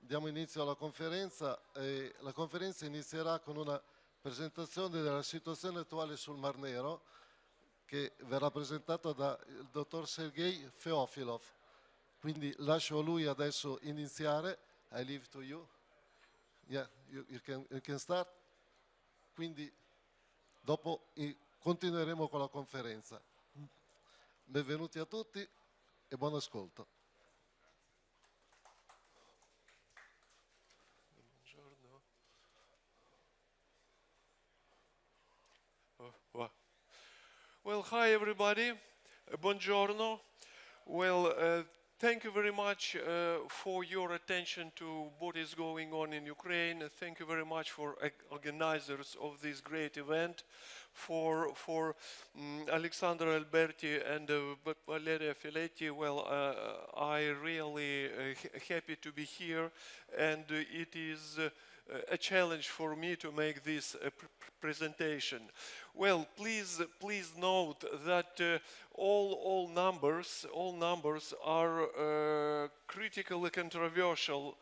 Diamo inizio alla conferenza e la conferenza inizierà con una presentazione della situazione attuale sul Mar Nero che verrà presentata dal dottor Sergey Feofilov. Quindi lascio a lui adesso iniziare. I leave to you. Yeah, you can start. Quindi dopo continueremo con la conferenza. Benvenuti a tutti e buon ascolto. Well, hi everybody. Buongiorno. Well, thank you very much for your attention to what is going on in Ukraine. Thank you very much for organizers of this great event, for Alexandra Alberti and Valeria Filetti. Well, I really happy to be here, and it is a challenge for me to make this presentation. Well, please note that all numbers are critically controversial,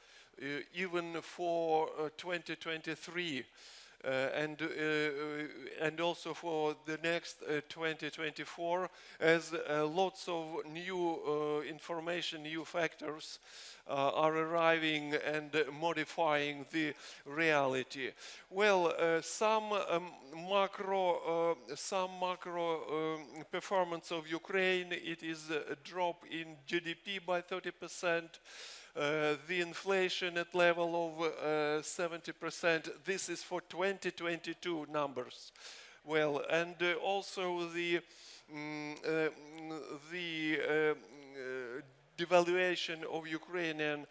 even for 2023. And also for the next 2024, as lots of new information, new factors are arriving and modifying the reality. Well, some macro performance of Ukraine, it is a drop in GDP by 30%. The inflation at level of 70%. This is for 2022 numbers. Well, and also the devaluation of Ukrainian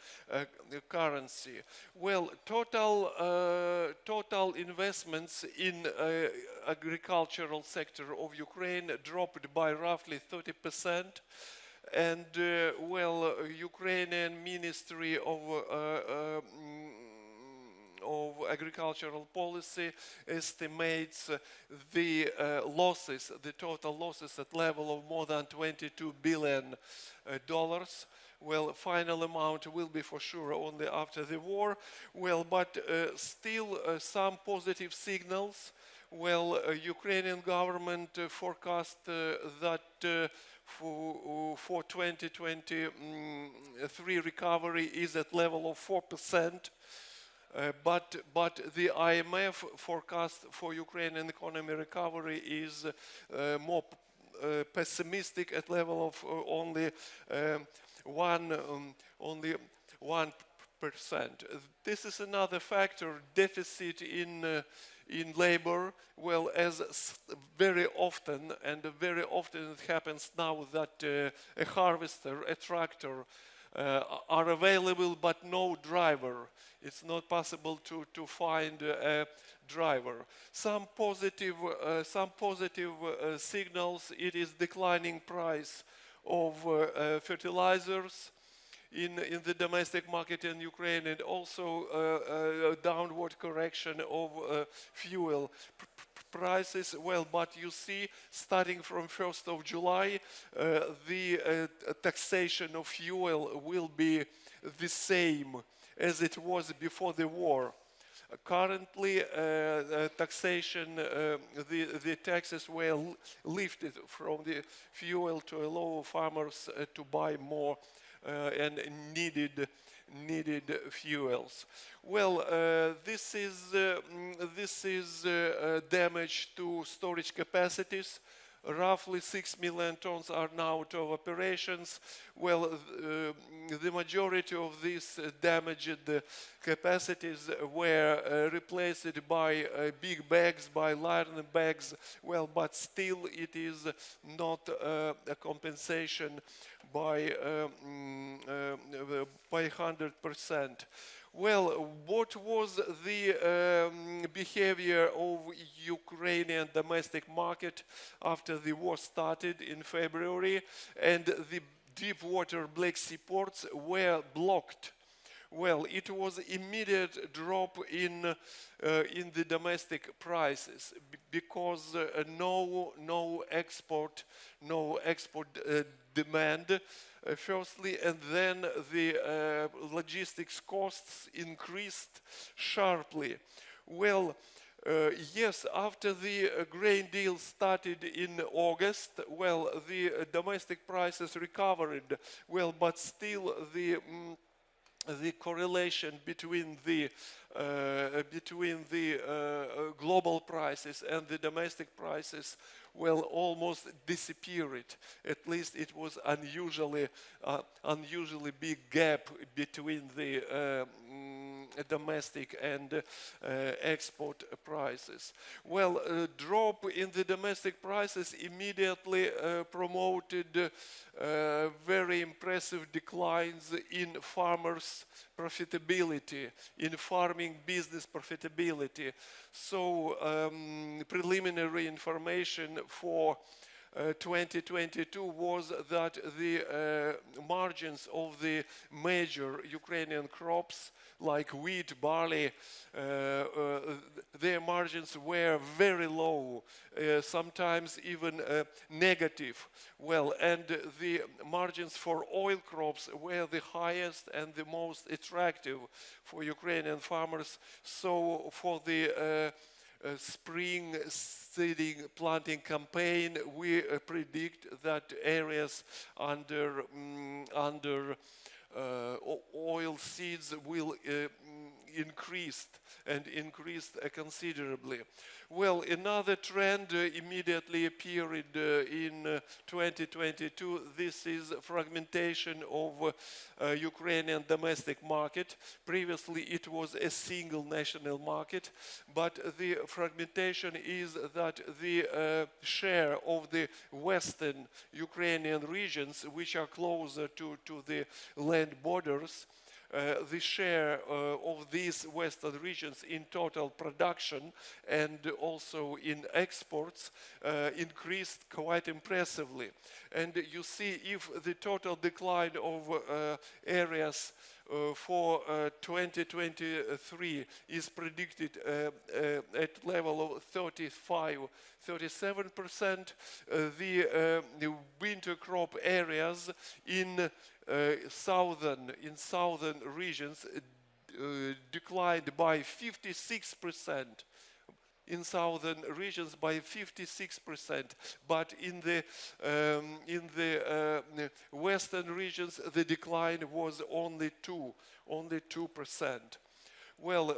currency. Well, total investments in agricultural sector of Ukraine dropped by roughly 30%. And well, Ukrainian Ministry of Agricultural Policy estimates the losses, the total losses at level of more than $22 billion. Well, final amount will be for sure only after the war. Well, but still some positive signals. Well, Ukrainian government forecast that for 2023 recovery is at level of 4%, but the IMF forecast for Ukrainian economy recovery is more pessimistic at level of only 1%. This is another factor, deficit in labor. Well, as very often it happens now that a harvester, a tractor are available but no driver. It's not possible to find a driver. Some positive signals. It is declining price of fertilizers in the domestic market in Ukraine, and also a downward correction of fuel prices. Well, but you see, starting from 1st of July, the taxation of fuel will be the same as it was before the war. Currently, taxation, the taxes were lifted from the fuel to allow farmers to buy more and needed fuels. Well, this is damage to storage capacities. Roughly 6 million tons are now out of operations. Well, the majority of these damaged capacities were replaced by big bags, by iron bags. Well, but still it is not a compensation by 100%. Well, what was the behavior of Ukrainian domestic market after the war started in February and the deep water Black Sea ports were blocked? Well, it was immediate drop in the domestic prices because no export demand. Firstly, and then the logistics costs increased sharply. Well, yes, after the grain deal started in August, well, the domestic prices recovered, well, but still the correlation between the global prices and the domestic prices, well, almost disappeared. At least it was unusually big gap between the domestic and export prices. Well, a drop in the domestic prices immediately promoted very impressive declines in farmers' profitability, in farming business profitability. So preliminary information for 2022 was that the margins of the major Ukrainian crops like wheat, barley, their margins were very low, sometimes even negative. Well, and the margins for oil crops were the highest and the most attractive for Ukrainian farmers. So for the spring seeding planting campaign, we predict that areas under oil seeds will increase considerably. Well, another trend immediately appeared in 2022. This is fragmentation of Ukrainian domestic market. Previously, it was a single national market, but the fragmentation is that the share of the western Ukrainian regions, which are closer to the land borders, the share of these western regions in total production and also in exports increased quite impressively. And you see, if the total decline of areas for 2023 is predicted at level of 37%, the winter crop areas in southern regions declined by 56%. In southern regions by 56%, but in the western regions the decline was only 2%. Well,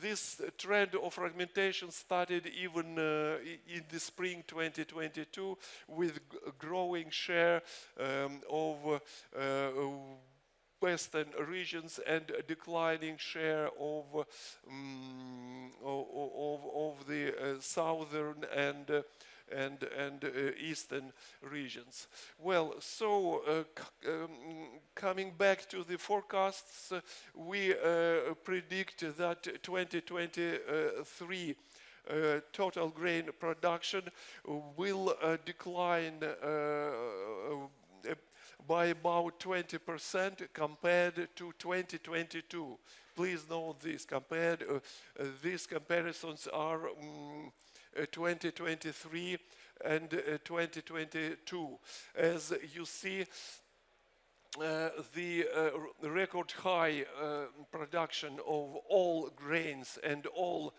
this trend of fragmentation started even in the spring 2022 with a growing share of western regions and a declining share of the southern and eastern regions. Well, so coming back to the forecasts, we predict that 2023 total grain production will decline by about 20% compared to 2022. Please note this. These comparisons are 2023 and 2022. As you see, the record high production of all grains and all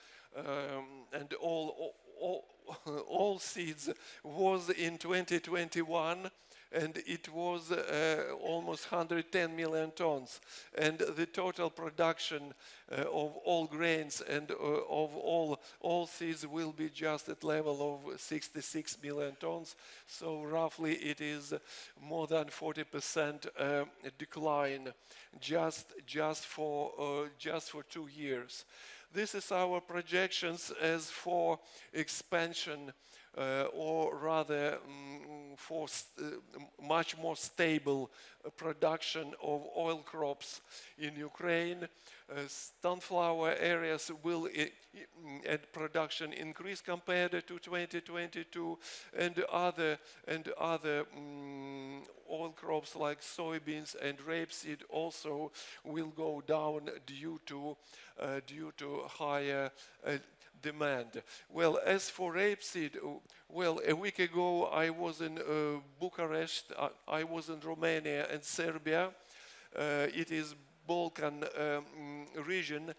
seeds was in 2021, and it was almost 110 million tons. And the total production of all grains and of all seeds will be just at level of 66 million tons. So roughly it is more than 40% decline just for 2 years. This is our projections as for expansion, or rather for much more stable production of oil crops in Ukraine. Sunflower areas will and production increase compared to 2022, and other oil crops like soybeans and rapeseed also will go down due to higher demand. Well, as for rapeseed, well, a week ago I was in Bucharest, I was in Romania and Serbia. It is Balkan region,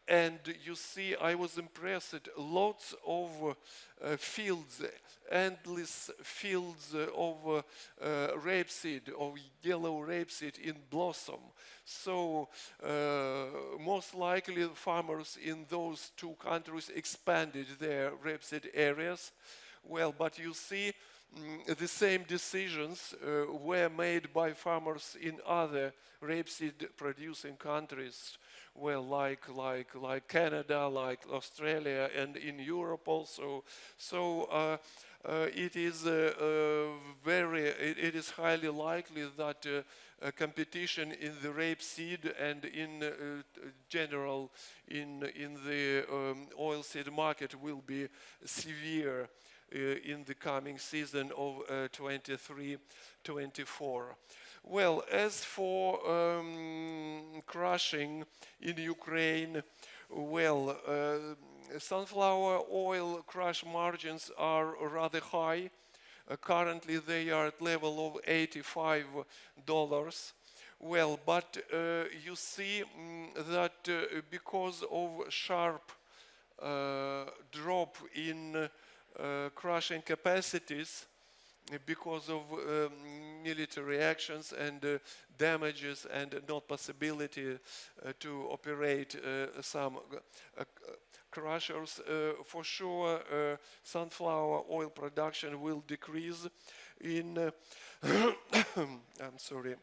and you see, I was impressed. Lots of fields, endless fields of rapeseed, of yellow rapeseed in blossom. So most likely farmers in those two countries expanded their rapeseed areas. Well, but you see, the same decisions were made by farmers in other rapeseed producing countries, well, like Canada, like Australia, and in Europe also. So it is it is highly likely that competition in the rapeseed and in general in the oilseed market will be severe in the coming season of 23-24. Well, as for crushing in Ukraine, well, sunflower oil crush margins are rather high. Currently they are at level of $85. Well, but you see that because of sharp drop in crushing capacities, because of military actions and damages and not possibility to operate some crushers, for sure sunflower oil production will decrease in I'm sorry,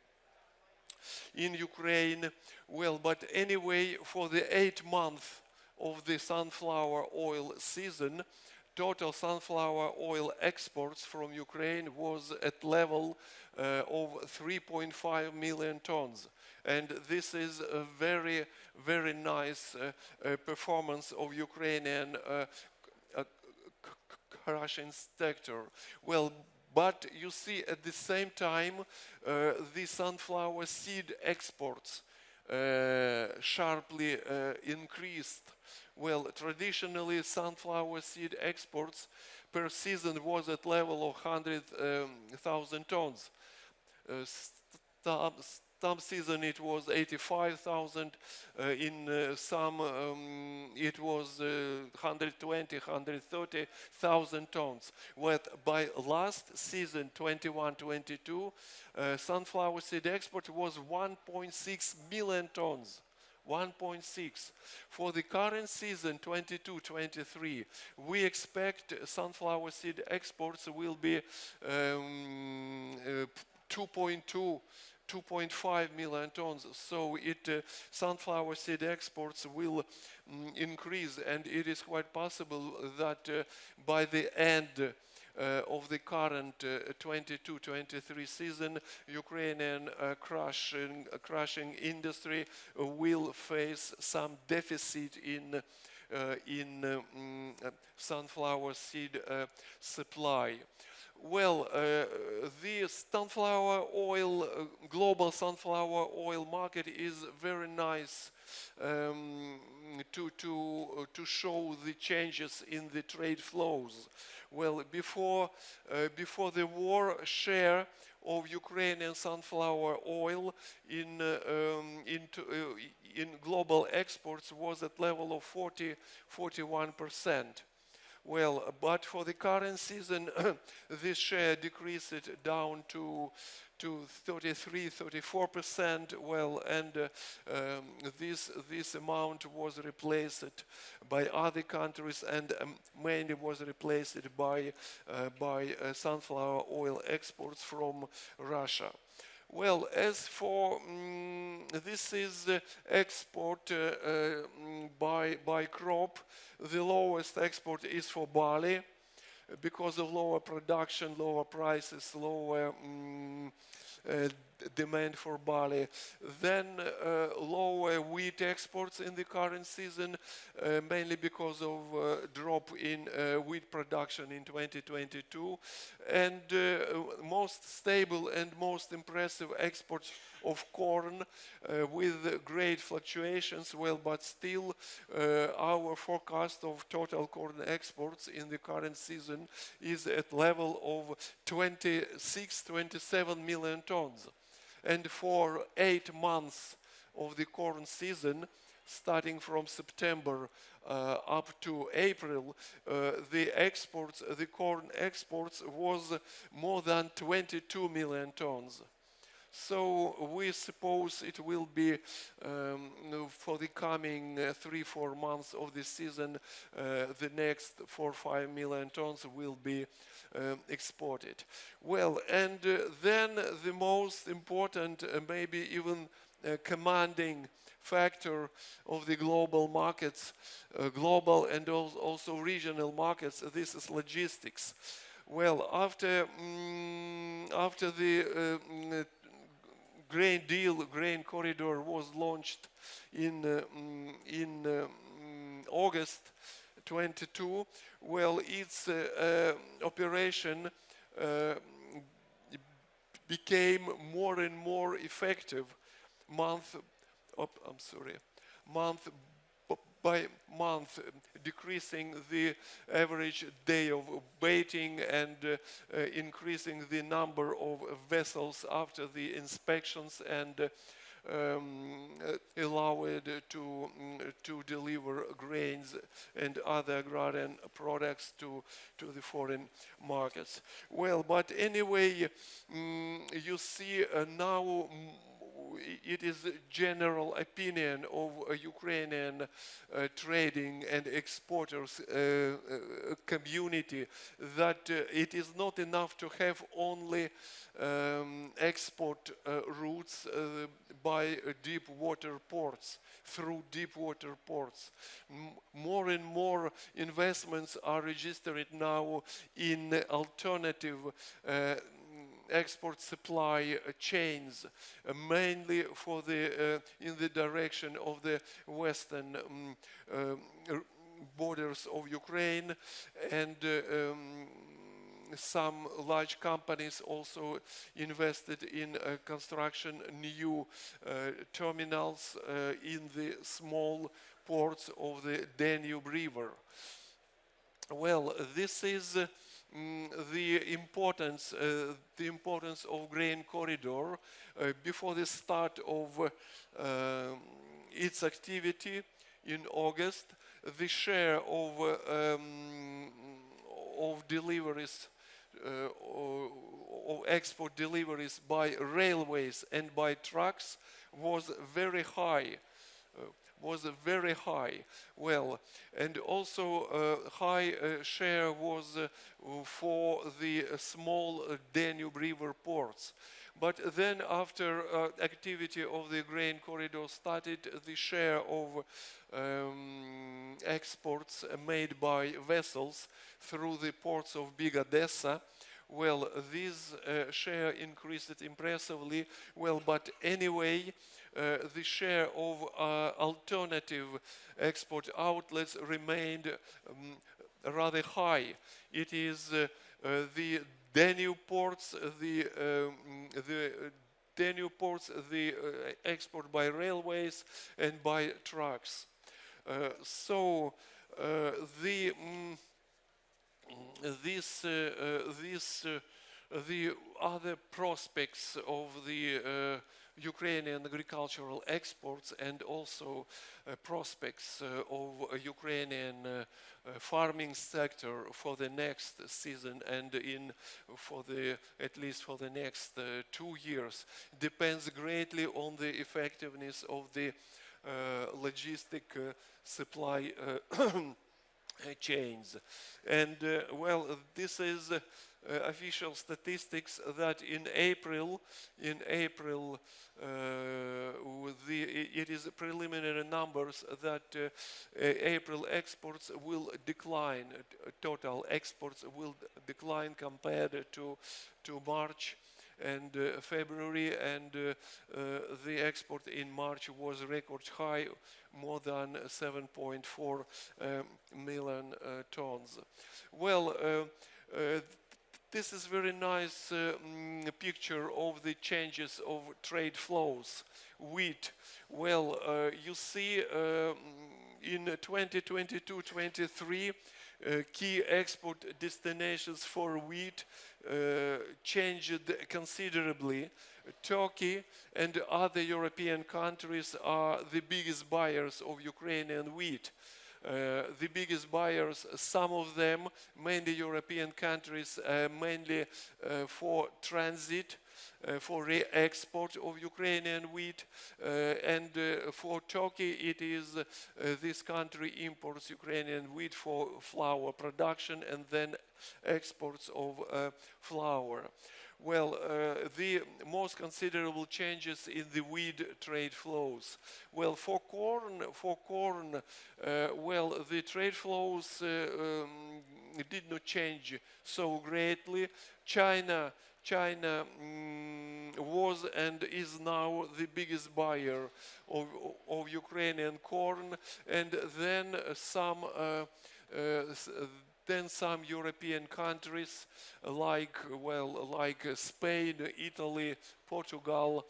in Ukraine. Well, but anyway, for the 8 months of the sunflower oil season, total sunflower oil exports from Ukraine was at level of 3.5 million tons. And this is a very, very nice performance of Ukrainian crushing sector. Well, but you see at the same time the sunflower seed exports sharply increased. Well, traditionally sunflower seed exports per season was at level of 100,000 tons. Some season it was 85,000, in some it was 120, 130,000 tons. But by last season, 21-22, sunflower seed export was 1.6 million tons. 1.6. For the current season, 22-23, we expect sunflower seed exports will be 2.5 million tons. So sunflower seed exports will increase, and it is quite possible that by the end of the current 22-23 season, Ukrainian crushing industry will face some deficit in sunflower seed supply. Well, the sunflower oil, global sunflower oil market is very nice to show the changes in the trade flows. Well, before the war, share of Ukrainian sunflower oil in global exports was at level of 41%. Well, but for the current season, this share decreased down to 33-34%. Well, and this amount was replaced by other countries, and mainly was replaced by sunflower oil exports from Russia. Well, as for this is export by crop, the lowest export is for barley. because of lower production, lower prices, lower demand for barley. Then lower wheat exports in the current season, mainly because of drop in wheat production in 2022. And most stable and most impressive exports of corn with great fluctuations. Well, but still our forecast of total corn exports in the current season is at level of 27 million tons. And for 8 months of the corn season, starting from September up to April, the corn exports was more than 22 million tons. So we suppose it will be for the coming 3-4 months of the season, the next 4-5 million tons will be exported. Well, and then the most important, maybe even commanding factor of the global markets, global and also regional markets, this is logistics. Well, after the grain deal, grain corridor was launched in August 22. Well, its operation became more and more effective month by month, decreasing the average day of waiting and increasing the number of vessels after the inspections and allowed to deliver grains and other agrarian products to the foreign markets. Well, but anyway, you see now it is general opinion of Ukrainian trading and exporters community that it is not enough to have only export routes by deep water ports, through deep water ports. More and more investments are registered now in alternative export supply chains, mainly for the in the direction of the western borders of Ukraine, and some large companies also invested in construction new terminals in the small ports of the Danube River. Well, this is the importance of grain corridor. Before the start of its activity in August, the share of deliveries, of export deliveries by railways and by trucks was very high. Well, and also high share was for the small Danube River ports. But then after activity of the grain corridor started, the share of exports made by vessels through the ports of Big Odessa, well, this share increased impressively. Well, but anyway, the share of alternative export outlets remained rather high. It is the Danube ports, the export by railways and by trucks. So the other prospects of the Ukrainian agricultural exports and also prospects of Ukrainian farming sector for the next season and at least for the next 2 years depends greatly on the effectiveness of the logistic supply chains. And well, this is official statistics that in April, it is preliminary numbers that April exports will decline. Total exports will decline compared to March and February, and the export in March was record high, more than 7.4 million tons. Well, this is very nice picture of the changes of trade flows. Wheat. Well, you see in 2022-23, key export destinations for wheat changed considerably. Turkey and other European countries are the biggest buyers of Ukrainian wheat. The biggest buyers, some of them, mainly European countries, mainly for transit, for re-export of Ukrainian wheat, and for Turkey it is this country imports Ukrainian wheat for flour production and then exports of flour. Well, the most considerable changes in the wheat trade flows. Well, for corn, well, the trade flows did not change so greatly. China was and is now the biggest buyer of Ukrainian corn, and then some European countries like Spain, Italy, Portugal,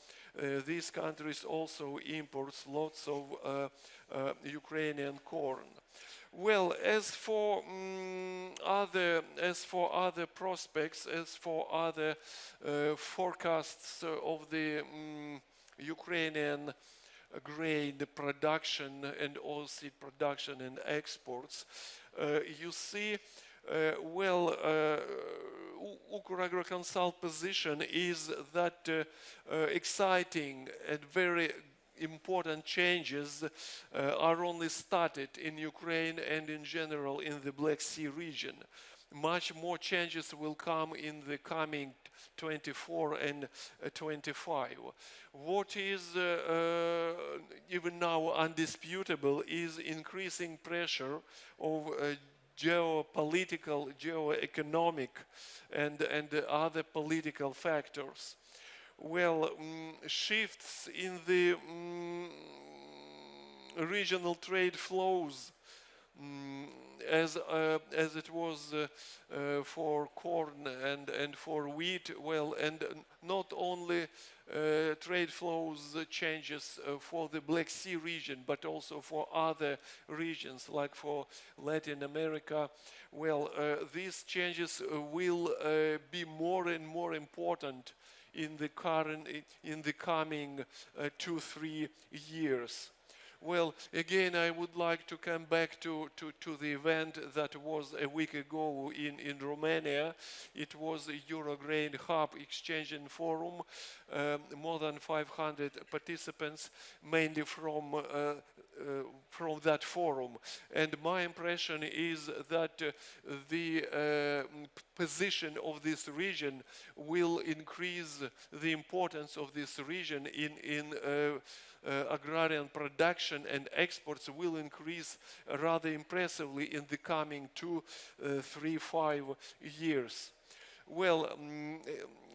these countries also import lots of Ukrainian corn. Well, as for other prospects, as for other forecasts of the Ukrainian grain production and oilseed production and exports, you see, Ukragro-Consult position is that exciting and very important changes are only started in Ukraine and in general in the Black Sea region. Much more changes will come in the coming 24 and 25. What is even now undisputable is increasing pressure of geopolitical, geoeconomic and other political factors. Well, shifts in the regional trade flows as it was for corn and for wheat, well, and not only trade flows changes for the Black Sea region, but also for other regions, like for Latin America. Well, these changes will be more and more important in the coming 2-3 years. Well, again, I would like to come back to the event that was a week ago in Romania. It was a Eurograin Hub Exchange and Forum, more than 500 participants, mainly from that forum. And my impression is that the position of this region will increase the importance of this region in agrarian production, and exports will increase rather impressively in the coming 2, 3, 5 years. Well,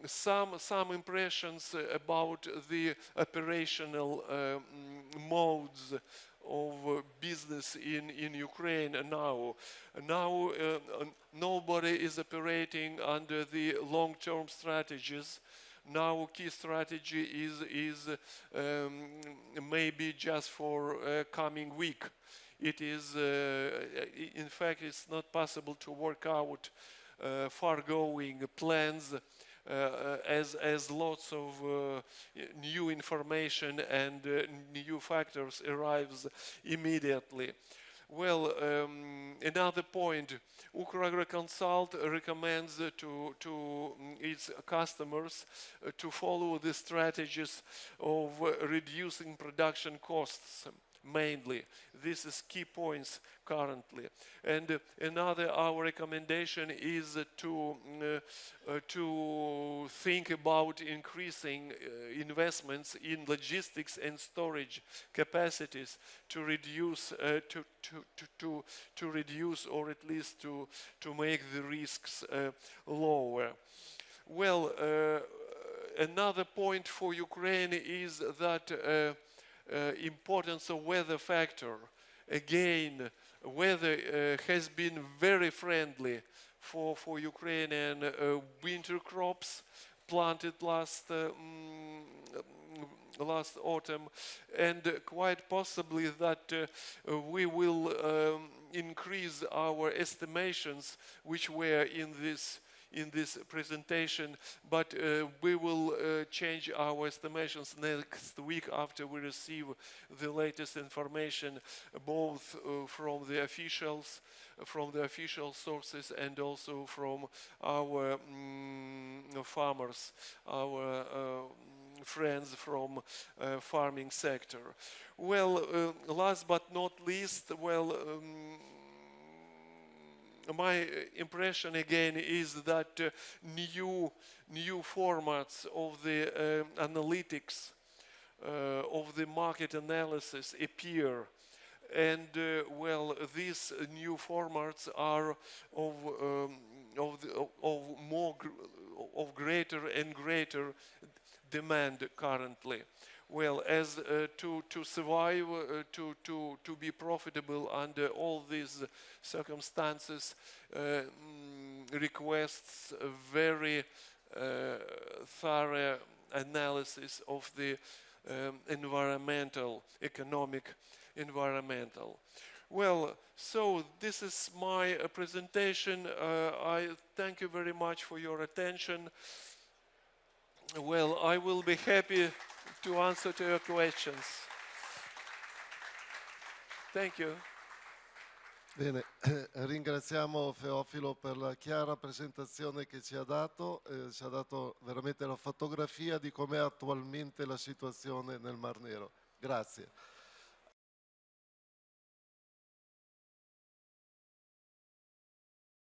some impressions about the operational modes of business in Ukraine now. Now nobody is operating under the long-term strategies. Now key strategy is maybe just for coming week. It is, in fact, it's not possible to work out far-going plans as lots of new information and new factors arrives immediately. Well, another point, Ukragro-Consult recommends to its customers to follow the strategies of reducing production costs. mainly. This is key points currently. And our recommendation is to think about increasing investments in logistics and storage capacities to reduce or at least to make the risks lower. Well, another point for Ukraine is that importance of weather factor. Again, weather has been very friendly for Ukrainian winter crops planted last autumn, and quite possibly that we will increase our estimations, which were in this presentation, but we will change our estimations next week after we receive the latest information, both from the official sources and also from our farmers, our friends from farming sector. Well, last but not least, my impression again is that new formats of the analytics, of the market analysis appear, and these new formats are of greater and greater demand currently. Well, as to survive, to be profitable under all these circumstances, requests a very thorough analysis of the economic environmental. Well, so this is my presentation. I thank you very much for your attention. Well, I will be happy to answer to your questions. Thank you. Bene, ringraziamo Feofilo per la chiara presentazione che ci ha dato veramente la fotografia di com'è attualmente la situazione nel Mar Nero. Grazie.